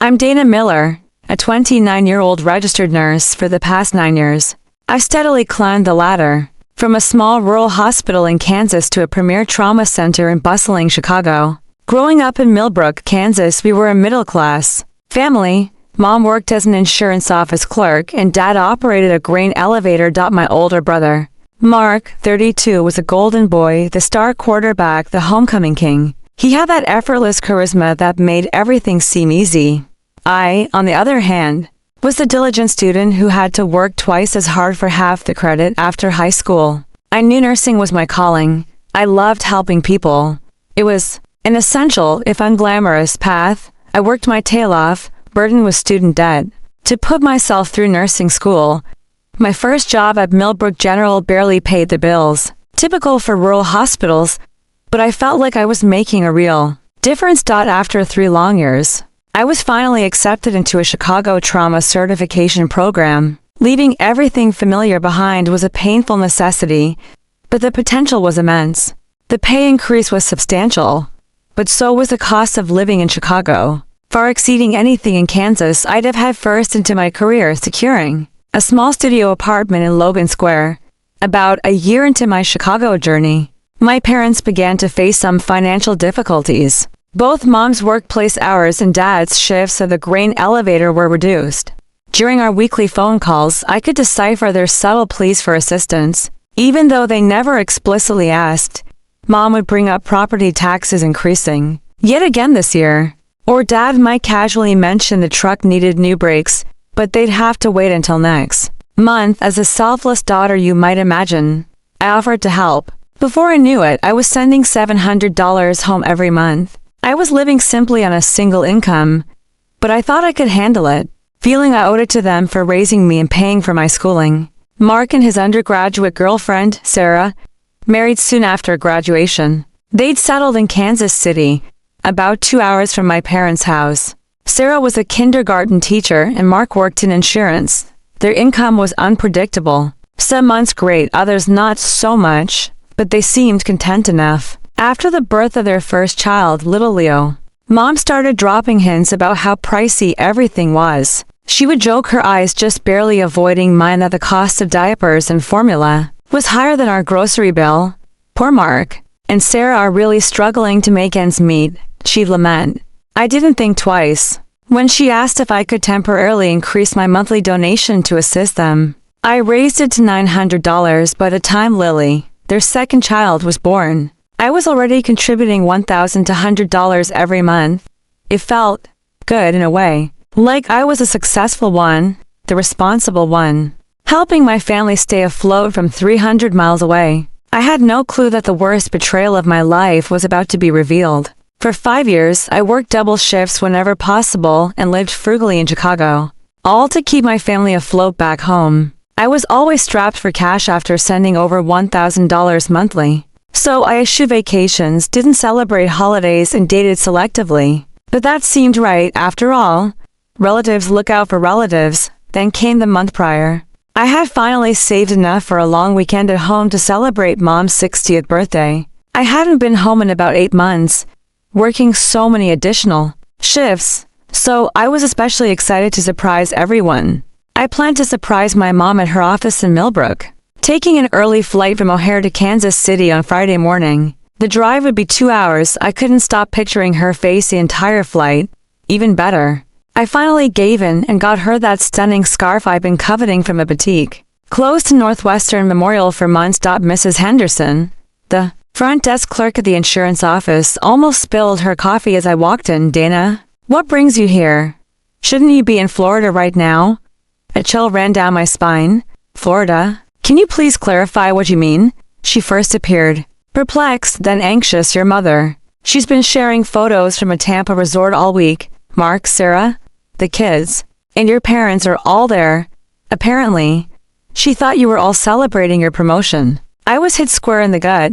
I'm Dana Miller, a 29-year-old registered nurse for the past 9 years. I've steadily climbed the ladder, from a small rural hospital in Kansas to a premier trauma center in bustling Chicago. Growing up in Millbrook, Kansas, we were a middle-class family. Mom worked as an insurance office clerk, and Dad operated a grain elevator. My older brother, Mark, 32, was a golden boy, the star quarterback, the homecoming king. He had that effortless charisma that made everything seem easy. I, on the other hand, was the diligent student who had to work twice as hard for half the credit after high school. I knew nursing was my calling. I loved helping people. It was an essential, if unglamorous, path. I worked my tail off, burdened with student debt, to put myself through nursing school. My first job at Millbrook General barely paid the bills, typical for rural hospitals, but I felt like I was making a real difference. After 3 long years, I was finally accepted into a Chicago trauma certification program. Leaving everything familiar behind was a painful necessity, but the potential was immense. The pay increase was substantial, but so was the cost of living in Chicago, far exceeding anything in Kansas I'd have had first into my career. Securing a small studio apartment in Logan Square. About a year into my Chicago journey, my parents began to face some financial difficulties. Both Mom's workplace hours and Dad's shifts at the grain elevator were reduced. During our weekly phone calls, I could decipher their subtle pleas for assistance. Even though they never explicitly asked, Mom would bring up property taxes increasing yet again this year. Or Dad might casually mention the truck needed new brakes, but they'd have to wait until next month. As a selfless daughter you might imagine, I offered to help. Before I knew it, I was sending $700 home every month. I was living simply on a single income, but I thought I could handle it, feeling I owed it to them for raising me and paying for my schooling. Mark and his undergraduate girlfriend, Sarah, married soon after graduation. They'd settled in Kansas City, about 2 hours from my parents' house. Sarah was a kindergarten teacher and Mark worked in insurance. Their income was unpredictable. Some months great, others not so much, but they seemed content enough. After the birth of their first child, little Leo, Mom started dropping hints about how pricey everything was. She would joke, her eyes just barely avoiding mine, that the cost of diapers and formula was higher than our grocery bill. Poor Mark and Sarah are really struggling to make ends meet, she'd lament. I didn't think twice when she asked if I could temporarily increase my monthly donation to assist them. I raised it to $900 by the time Lily, their second child, was born. I was already contributing $1,000 to $100 every month. It felt good in a way, like I was a successful one, the responsible one, helping my family stay afloat from 300 miles away. I had no clue that the worst betrayal of my life was about to be revealed. For 5 years, I worked double shifts whenever possible and lived frugally in Chicago, all to keep my family afloat back home. I was always strapped for cash after sending over $1,000 monthly. So I eschewed vacations, didn't celebrate holidays, and dated selectively. But that seemed right, after all. Relatives look out for relatives. Then came the month prior. I had finally saved enough for a long weekend at home to celebrate Mom's 60th birthday. I hadn't been home in about 8 months, working so many additional shifts, so I was especially excited to surprise everyone. I planned to surprise my mom at her office in Millbrook, taking an early flight from O'Hare to Kansas City on Friday morning. The drive would be 2 hours. I couldn't stop picturing her face the entire flight. Even better, I finally gave in and got her that stunning scarf I've been coveting from a boutique, close to Northwestern Memorial for months. Mrs. Henderson, the front desk clerk at the insurance office, almost spilled her coffee as I walked in. Dana, what brings you here? Shouldn't you be in Florida right now? A chill ran down my spine. Florida? Can you please clarify what you mean? She first appeared perplexed, then anxious. Your mother. She's been sharing photos from a Tampa resort all week. Mark, Sarah, the kids, and your parents are all there. Apparently, she thought you were all celebrating your promotion. I was hit square in the gut.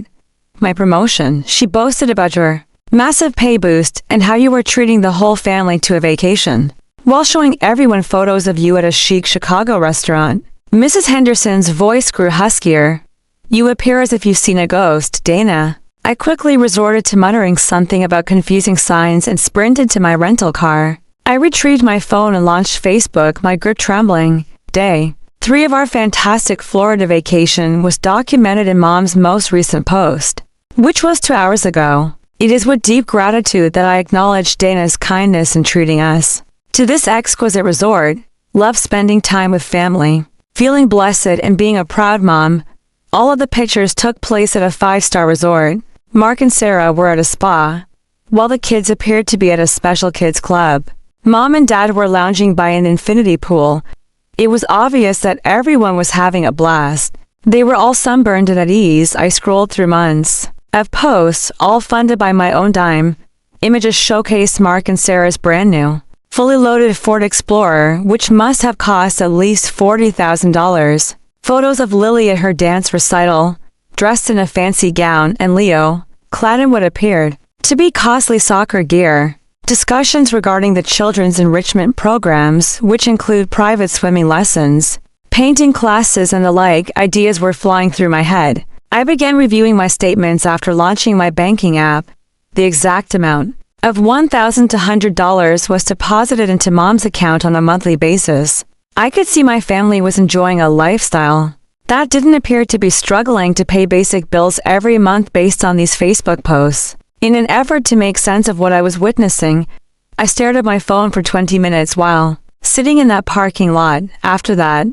My promotion? She boasted about your massive pay boost and how you were treating the whole family to a vacation, while showing everyone photos of you at a chic Chicago restaurant. Mrs. Henderson's voice grew huskier. You appear as if you've seen a ghost, Dana. I quickly resorted to muttering something about confusing signs and sprinted to my rental car. I retrieved my phone and launched Facebook, my grip trembling. Day 3 of our fantastic Florida vacation was documented in Mom's most recent post, which was 2 hours ago. It is with deep gratitude that I acknowledge Dana's kindness in treating us to this exquisite resort, love spending time with family, feeling blessed and being a proud mom. All of the pictures took place at a 5-star resort. Mark and Sarah were at a spa, while the kids appeared to be at a special kids club. Mom and Dad were lounging by an infinity pool. It was obvious that everyone was having a blast. They were all sunburned and at ease. I scrolled through months of posts, all funded by my own dime. Images showcased Mark and Sarah's brand new, fully loaded Ford Explorer, which must have cost at least $40,000. Photos of Lily at her dance recital, dressed in a fancy gown, and Leo, clad in what appeared to be costly soccer gear. Discussions regarding the children's enrichment programs, which include private swimming lessons, painting classes, and the like, ideas were flying through my head. I began reviewing my statements after launching my banking app. The exact amount of $1,200 was deposited into Mom's account on a monthly basis. I could see my family was enjoying a lifestyle that didn't appear to be struggling to pay basic bills every month based on these Facebook posts. In an effort to make sense of what I was witnessing, I stared at my phone for 20 minutes while sitting in that parking lot. After that,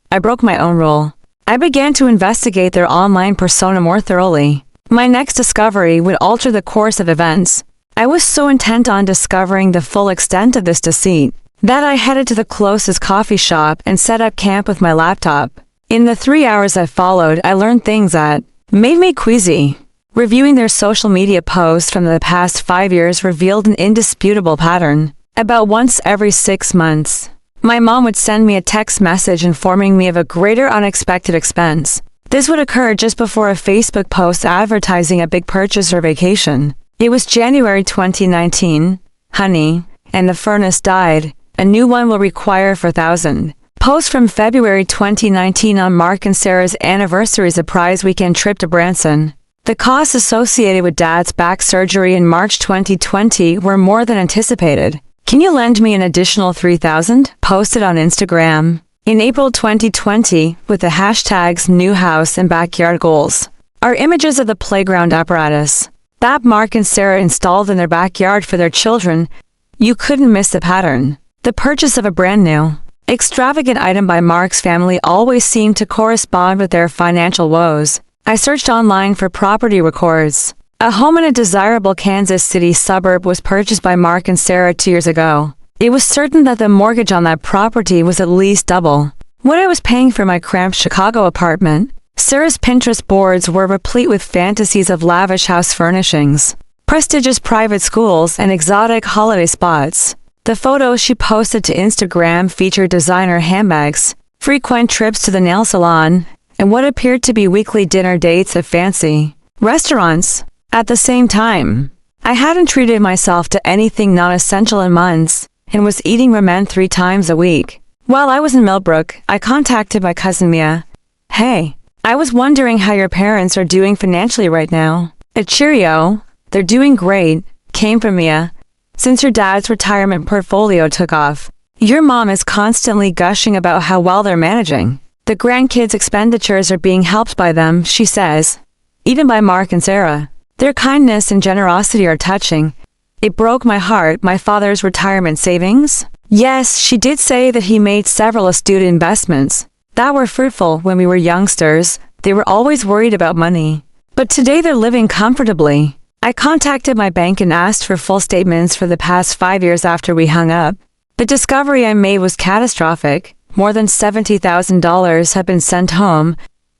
I broke my own rule. I began to investigate their online persona more thoroughly. My next discovery would alter the course of events. I was so intent on discovering the full extent of this deceit that I headed to the closest coffee shop and set up camp with my laptop. In the 3 hours that followed, I learned things that made me queasy. Reviewing their social media posts from the past 5 years revealed an indisputable pattern. About once every 6 months, my mom would send me a text message informing me of a greater unexpected expense. This would occur just before a Facebook post advertising a big purchase or vacation. It was January 2019. Honey, and the furnace died. A new one will require $4,000. Post from February 2019 on Mark and Sarah's anniversary surprise weekend trip to Branson. The costs associated with Dad's back surgery in March 2020 were more than anticipated. Can you lend me an additional $3,000? Posted on Instagram. In April 2020, with the hashtags new house and backyard goals, are images of the playground apparatus that Mark and Sarah installed in their backyard for their children. You couldn't miss the pattern. The purchase of a brand new, extravagant item by Mark's family always seemed to correspond with their financial woes. I searched online for property records. A home in a desirable Kansas City suburb was purchased by Mark and Sarah 2 years ago. It was certain that the mortgage on that property was at least double what I was paying for my cramped Chicago apartment. Sarah's Pinterest boards were replete with fantasies of lavish house furnishings, prestigious private schools, and exotic holiday spots. The photos she posted to Instagram featured designer handbags, frequent trips to the nail salon, and what appeared to be weekly dinner dates at fancy restaurants. At the same time, I hadn't treated myself to anything non-essential in months and was eating ramen 3 times a week. While I was in Millbrook, I contacted my cousin Mia. Hey, I was wondering how your parents are doing financially right now. A cheerio, they're doing great, came from Mia. Since your dad's retirement portfolio took off, your mom is constantly gushing about how well they're managing. The grandkids' expenditures are being helped by them, she says. Even by Mark and Sarah. Their kindness and generosity are touching. It broke my heart. My father's retirement savings? Yes, she did say that he made several astute investments that were fruitful when we were youngsters. They were always worried about money. But today they're living comfortably. I contacted my bank and asked for full statements for the past 5 years after we hung up. The discovery I made was catastrophic. More than $70,000 had been sent home.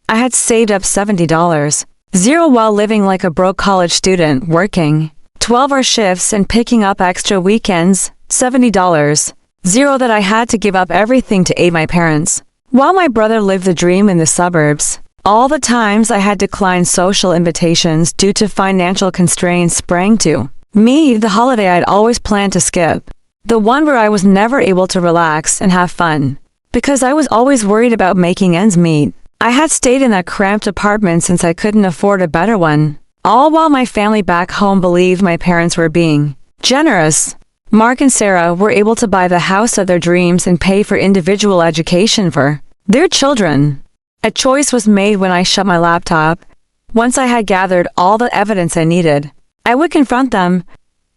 I had saved up $70. Zero while living like a broke college student, working 12-hour shifts and picking up extra weekends, $70. Zero that I had to give up everything to aid my parents. While my brother lived the dream in the suburbs, all the times I had declined social invitations due to financial constraints sprang to me the holiday I'd always planned to skip. The one where I was never able to relax and have fun. Because I was always worried about making ends meet. I had stayed in that cramped apartment since I couldn't afford a better one. All while my family back home believed my parents were being generous. Mark and Sarah were able to buy the house of their dreams and pay for individual education for their children. A choice was made when I shut my laptop. Once I had gathered all the evidence I needed, I would confront them.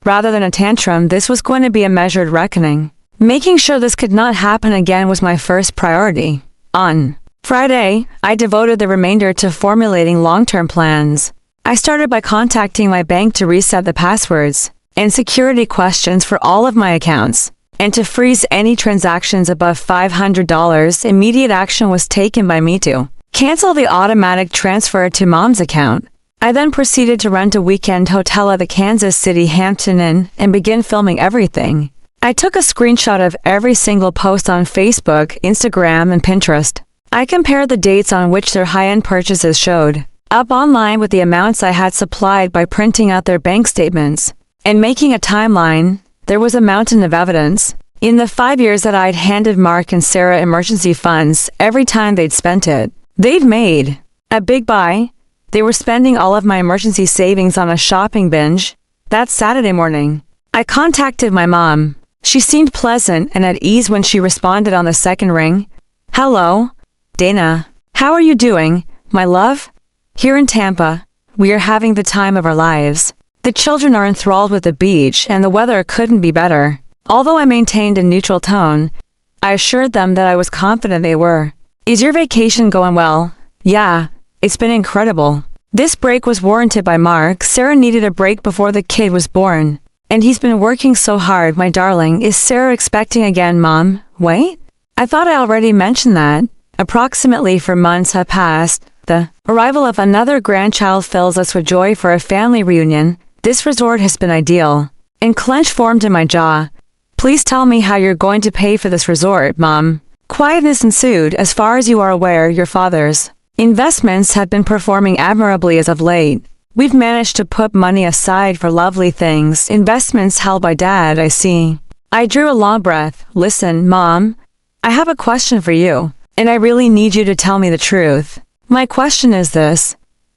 Rather than a tantrum, this was going to be a measured reckoning. Making sure this could not happen again was my first priority. On Friday, I devoted the remainder to formulating long-term plans. I started by contacting my bank to reset the passwords and security questions for all of my accounts, and to freeze any transactions above $500. Immediate action was taken by me to cancel the automatic transfer to Mom's account. I then proceeded to rent a weekend hotel at the Kansas City Hampton Inn and begin filming everything. I took a screenshot of every single post on Facebook, Instagram, and Pinterest. I compared the dates on which their high-end purchases showed up online with the amounts I had supplied by printing out their bank statements and making a timeline. There was a mountain of evidence. In the 5 years that I'd handed Mark and Sarah emergency funds, every time they'd spent it, they'd made a big buy. They were spending all of my emergency savings on a shopping binge. That Saturday morning, I contacted my mom. She seemed pleasant and at ease when she responded on the second ring. "Hello, Dana. How are you doing, my love? Here in Tampa, we are having the time of our lives. The children are enthralled with the beach and the weather couldn't be better." Although I maintained a neutral tone, I assured them that I was confident they were. "Is your vacation going well?" "Yeah, it's been incredible." This break was warranted by Mark. Sarah needed a break before the kid was born. "And he's been working so hard, my darling. Is Sarah expecting again, Mom?" "Wait? I thought I already mentioned that." Approximately 4 months have passed. The arrival of another grandchild fills us with joy for a family reunion. This resort has been ideal. And clench formed in my jaw. "Please tell me how you're going to pay for this resort, Mom." Quietness ensued. "As far as you are aware, your father's investments have been performing admirably as of late. We've managed to put money aside for lovely things. Investments held by Dad, I see." I drew a long breath. "Listen, Mom, I have a question for you, and I really need you to tell me the truth. My question is this: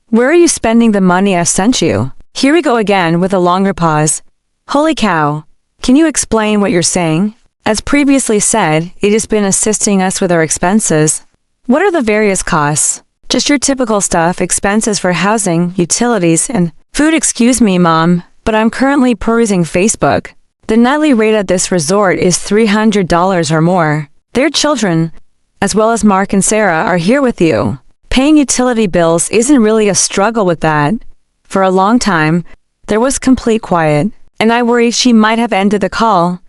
where are you spending the money I've sent you?" Here we go again with a longer pause. "Holy cow. Can you explain what you're saying?" "As previously said, it has been assisting us with our expenses." "What are the various costs?" "Just your typical stuff, expenses for housing, utilities, and food." "Excuse me, Mom, but I'm currently perusing Facebook. The nightly rate at this resort is $300 or more. Their children, as well as Mark and Sarah, are here with you. Paying utility bills isn't really a struggle with that." For a long time, there was complete quiet, and I worried she might have ended the call.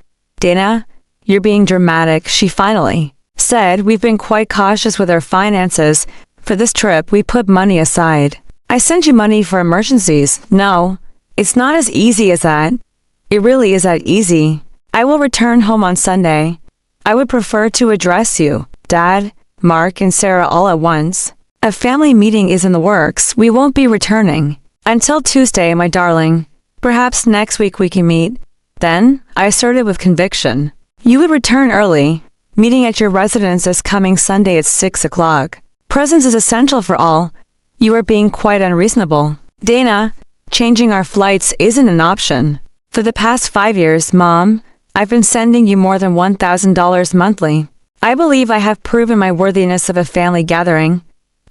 "Dana, you're being dramatic," she finally said. "We've been quite cautious with our finances. For this trip, we put money aside." "I sent you money for emergencies." "No, it's not as easy as that." "It really is that easy. I will return home on Sunday. I would prefer to address you, Dad, Mark, and Sarah all at once. A family meeting is in the works. We won't be returning until Tuesday, my darling. Perhaps next week we can meet then," I asserted with conviction. "You would return early. Meeting at your residence is coming Sunday at 6 o'clock. Presence is essential for all." "You are being quite unreasonable, Dana. Changing our flights isn't an option. For the past 5 years, Mom, I've been sending you more than $1,000 monthly. I believe I have proven my worthiness of a family gathering.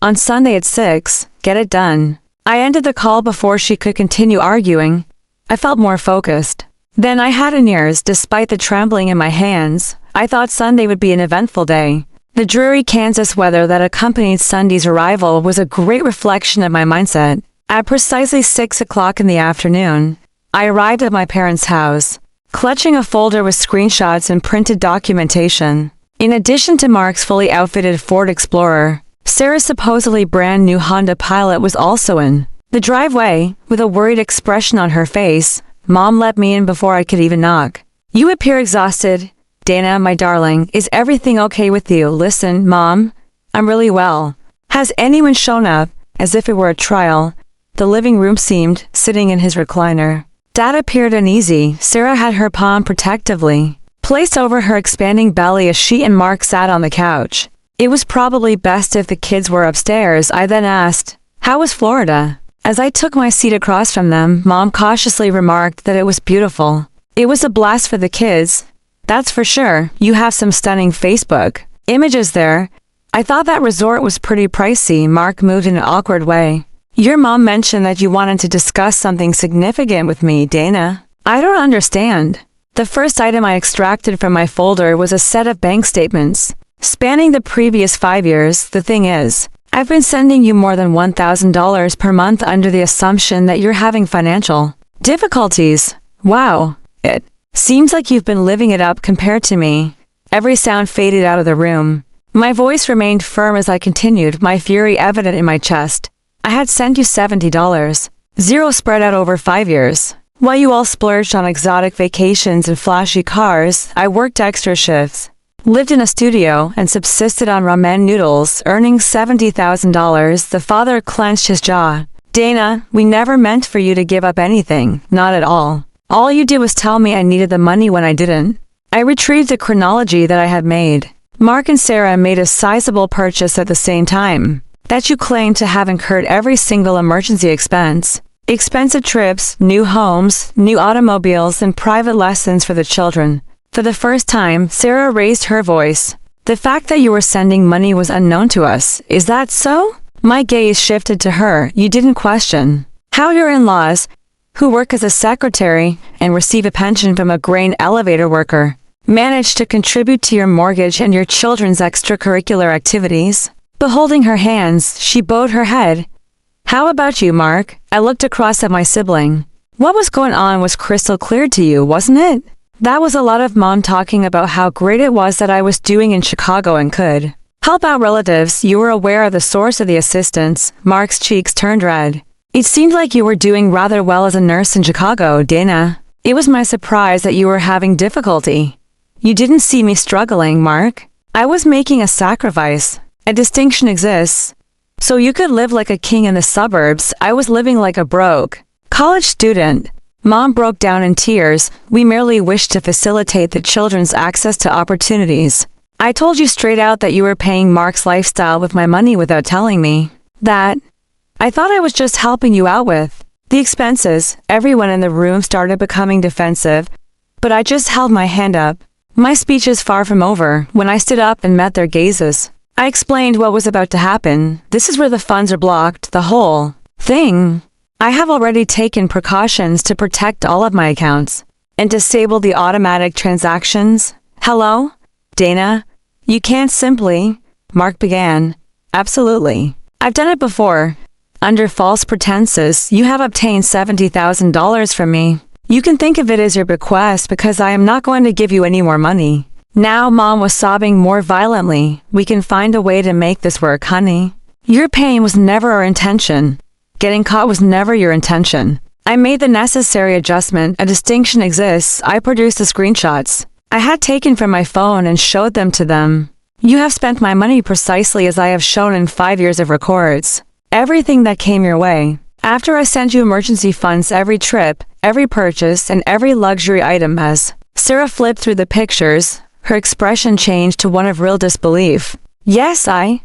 On Sunday at 6, get it done." I ended the call before she could continue arguing. I felt more focused than I had in years, despite the trembling in my hands. I thought Sunday would be an eventful day. The dreary Kansas weather that accompanied Sunday's arrival was a great reflection of my mindset. At precisely 6 o'clock in the afternoon, I arrived at my parents' house, clutching a folder with screenshots and printed documentation. In addition to Mark's fully outfitted Ford Explorer, Sarah's supposedly brand new Honda Pilot was also in the driveway. With a worried expression on her face, Mom let me in before I could even knock. "You appear exhausted. Dana, my darling, is everything okay with you?" "Listen, Mom, I'm really well." "Has anyone shown up?" As if it were a trial, the living room seemed, sitting in his recliner. Dad appeared uneasy. Sarah had her palm protectively placed over her expanding belly as she and Mark sat on the couch. It was probably best if the kids were upstairs. I then asked, "How was Florida?" As I took my seat across from them, Mom cautiously remarked that it was beautiful. It was a blast for the kids. That's for sure. You have some stunning Facebook images there. I thought that resort was pretty pricey. Mark moved in an awkward way. Your mom mentioned that you wanted to discuss something significant with me, Dana. I don't understand. The first item I extracted from my folder was a set of bank statements spanning the previous 5 years. The thing is, I've been sending you more than $1,000 per month under the assumption that you're having financial difficulties. Wow, it seems like you've been living it up compared to me. Every sound faded out of the room. My voice remained firm as I continued, my fury evident in my chest. I had sent you $70. Zero spread out over 5 years. While you all splurged on exotic vacations and flashy cars, I worked extra shifts, lived in a studio, and subsisted on ramen noodles, earning $70,000. The father clenched his jaw. Dana, we never meant for you to give up anything, not at all. All you did was tell me I needed the money when I didn't. I retrieved the chronology that I had made. Mark and Sarah made a sizable purchase at the same time that you claimed to have incurred every single emergency expense. Expensive trips, new homes, new automobiles, and private lessons for the children. For the first time, Sarah raised her voice. The fact that you were sending money was unknown to us. Is that so? My gaze shifted to her. You didn't question how your in-laws, who work as a secretary and receive a pension from a grain elevator worker, managed to contribute to your mortgage and your children's extracurricular activities. Beholding her hands, she bowed her head. How about you, Mark? I looked across at my sibling. What was going on was crystal clear to you, wasn't it? That was a lot of Mom talking about how great it was that I was doing in Chicago and could help out relatives. You were aware of the source of the assistance. Mark's cheeks turned red. It seemed like you were doing rather well as a nurse in Chicago, Dana. It was my surprise that you were having difficulty. You didn't see me struggling, Mark. I was making a sacrifice. A distinction exists. So you could live like a king in the suburbs. I was living like a broke college student. Mom broke down in tears. We merely wished to facilitate the children's access to opportunities. I told you straight out that you were paying Mark's lifestyle with my money without telling me that. I thought I was just helping you out with the expenses. Everyone in the room started becoming defensive, but I just held my hand up. My speech is far from over. When I stood up and met their gazes, I explained what was about to happen. This is where the funds are blocked, the whole thing. I have already taken precautions to protect all of my accounts and disable the automatic transactions. Hello? Dana? You can't simply, Mark began. Absolutely. I've done it before. Under false pretenses, you have obtained $70,000 from me. You can think of it as your bequest because I am not going to give you any more money. Now Mom was sobbing more violently. We can find a way to make this work, honey. Your pain was never our intention. Getting caught was never your intention. I made the necessary adjustment. A distinction exists. I produced the screenshots I had taken from my phone and showed them to them. You have spent my money precisely as I have shown in 5 years of records. Everything that came your way. After I sent you emergency funds every trip, every purchase, and every luxury item as Sarah flipped through the pictures, her expression changed to one of real disbelief. Yes, I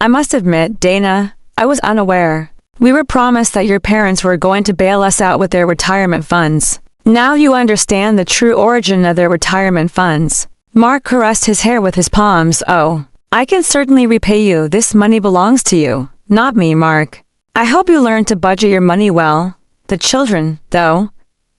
must admit, Dana, I was unaware. We were promised that your parents were going to bail us out with their retirement funds. Now you understand the true origin of their retirement funds. Mark caressed his hair with his palms. Oh, I can certainly repay you. This money belongs to you, not me, Mark. I hope you learn to budget your money well. The children, though,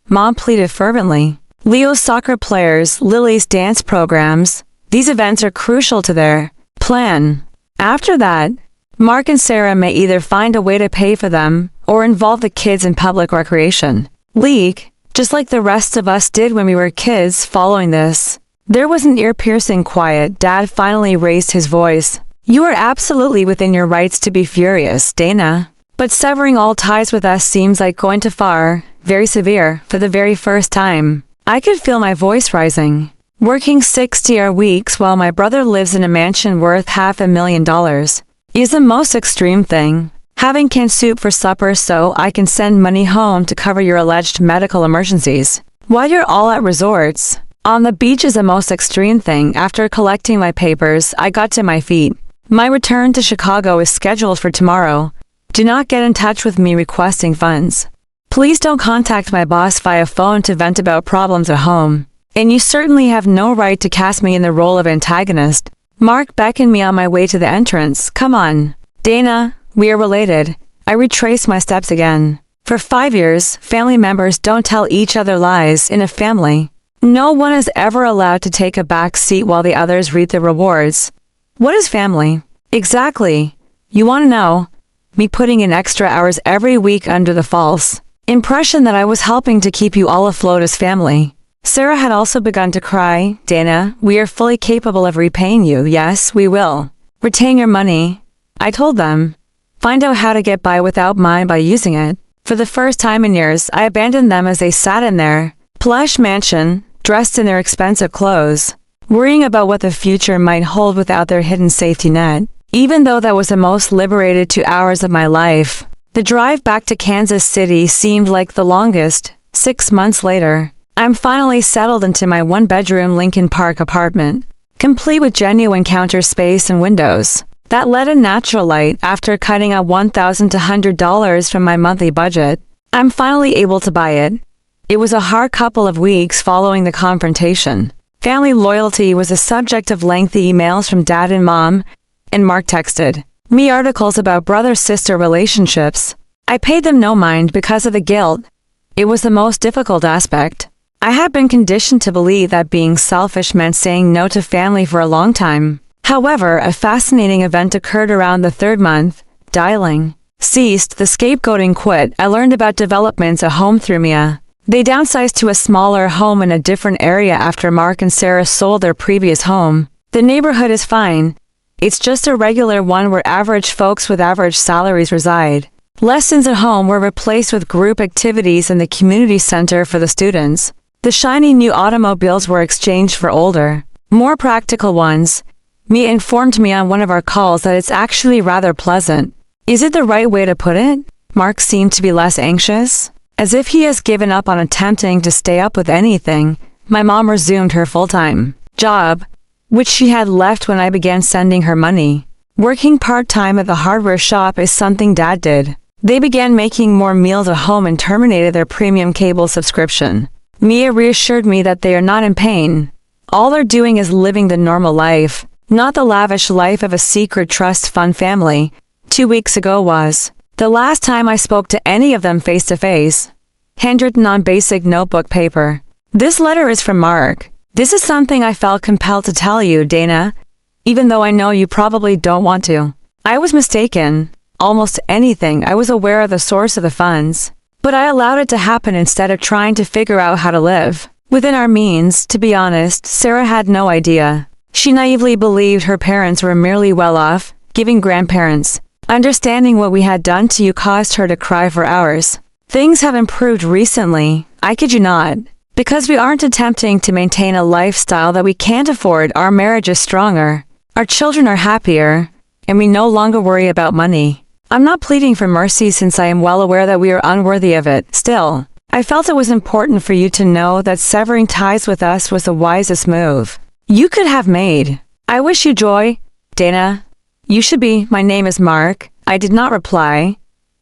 Mom pleaded fervently. Leo's soccer players, Lily's dance programs, these events are crucial to their plan. After that, Mark and Sarah may either find a way to pay for them or involve the kids in public recreation league, just like the rest of us did when we were kids. Following this, there was an ear-piercing quiet. Dad finally raised his voice. You are absolutely within your rights to be furious, Dana. But severing all ties with us seems like going too far, very severe. For the very first time, I could feel my voice rising. Working 60-hour weeks while my brother lives in a mansion worth $500,000 is the most extreme thing. Having canned soup for supper so I can send money home to cover your alleged medical emergencies while you're all at resorts. On the beach is the most extreme thing. After collecting my papers, I got to my feet. My return to Chicago is scheduled for tomorrow. Do not get in touch with me requesting funds. Please don't contact my boss via phone to vent about problems at home. And you certainly have no right to cast me in the role of antagonist. Mark beckoned me on my way to the entrance. Come on. Dana, we are related. I retraced my steps again. For 5 years, family members don't tell each other lies in a family. No one is ever allowed to take a back seat while the others reap the rewards. What is family? Exactly. You want to know? Me putting in extra hours every week under the false impression that I was helping to keep you all afloat as family. Sarah had also begun to cry. Dana, we are fully capable of repaying you. Yes, we will. Retain your money. I told them. Find out how to get by without mine by using it. For the first time in years, I abandoned them as they sat in their plush mansion, dressed in their expensive clothes, worrying about what the future might hold without their hidden safety net. Even though that was the most liberated 2 hours of my life, the drive back to Kansas City seemed like the longest. 6 months later, I'm finally settled into my one-bedroom Lincoln Park apartment, complete with genuine counter space and windows that let in natural light. After cutting out $1,200 from my monthly budget, I'm finally able to buy it. It was a hard couple of weeks following the confrontation. Family loyalty was a subject of lengthy emails from Dad and Mom, and Mark texted me articles about brother-sister relationships. I paid them no mind because of the guilt. It was the most difficult aspect. I had been conditioned to believe that being selfish meant saying no to family for a long time. However, a fascinating event occurred around the 3rd month. Dialing ceased, the scapegoating quit. I learned about developments at home through Mia. They downsized to a smaller home in a different area after Mark and Sarah sold their previous home. The neighborhood is fine. It's just a regular one where average folks with average salaries reside. Lessons at home were replaced with group activities in the community center for the students. The shiny new automobiles were exchanged for older, more practical ones. Mia informed me on one of our calls that it's actually rather pleasant. Is it the right way to put it? Mark seemed to be less anxious. As if he has given up on attempting to stay up with anything, my mom resumed her full-time job, which she had left when I began sending her money. Working part-time at the hardware shop is something Dad did. They began making more meals at home and terminated their premium cable subscription. Mia reassured me that they are not in pain. All they're doing is living the normal life, not the lavish life of a secret trust fund family. 2 weeks ago was the last time I spoke to any of them face-to-face. Handwritten on basic notebook paper. This letter is from Mark. This is something I felt compelled to tell you, Dana, even though I know you probably don't want to. I was mistaken. Almost anything. I was aware of the source of the funds, but I allowed it to happen instead of trying to figure out how to live within our means. To be honest, Sarah had no idea. She naively believed her parents were merely well off, giving grandparents. Understanding what we had done to you caused her to cry for hours. Things have improved recently, I kid you not. Because we aren't attempting to maintain a lifestyle that we can't afford. Our marriage is stronger. Our children are happier, and we no longer worry about money. I'm not pleading for mercy since I am well aware that we are unworthy of it. Still, I felt it was important for you to know that severing ties with us was the wisest move you could have made. I wish you joy, Dana. You should be. My name is Mark. I did not reply,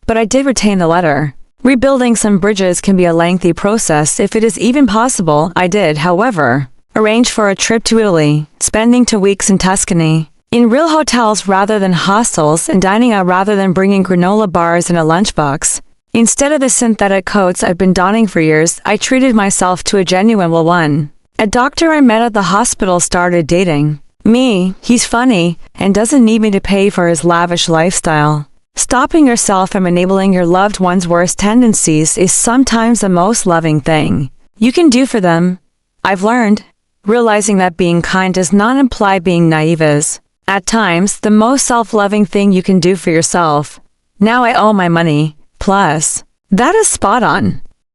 but I did retain the letter. Rebuilding some bridges can be a lengthy process if it is even possible. I did, however, arrange for a trip to Italy, spending 2 weeks in Tuscany, in real hotels rather than hostels, and dining out rather than bringing granola bars in a lunchbox. Instead of the synthetic coats I've been donning for years, I treated myself to a genuine one. A doctor I met at the hospital started dating me. He's funny and doesn't need me to pay for his lavish lifestyle. Stopping yourself from enabling your loved one's worst tendencies is sometimes the most loving thing you can do for them. I've learned, realizing that being kind does not imply being naive is, at times, the most self-loving thing you can do for yourself. Now I owe my money. Plus, that is spot on.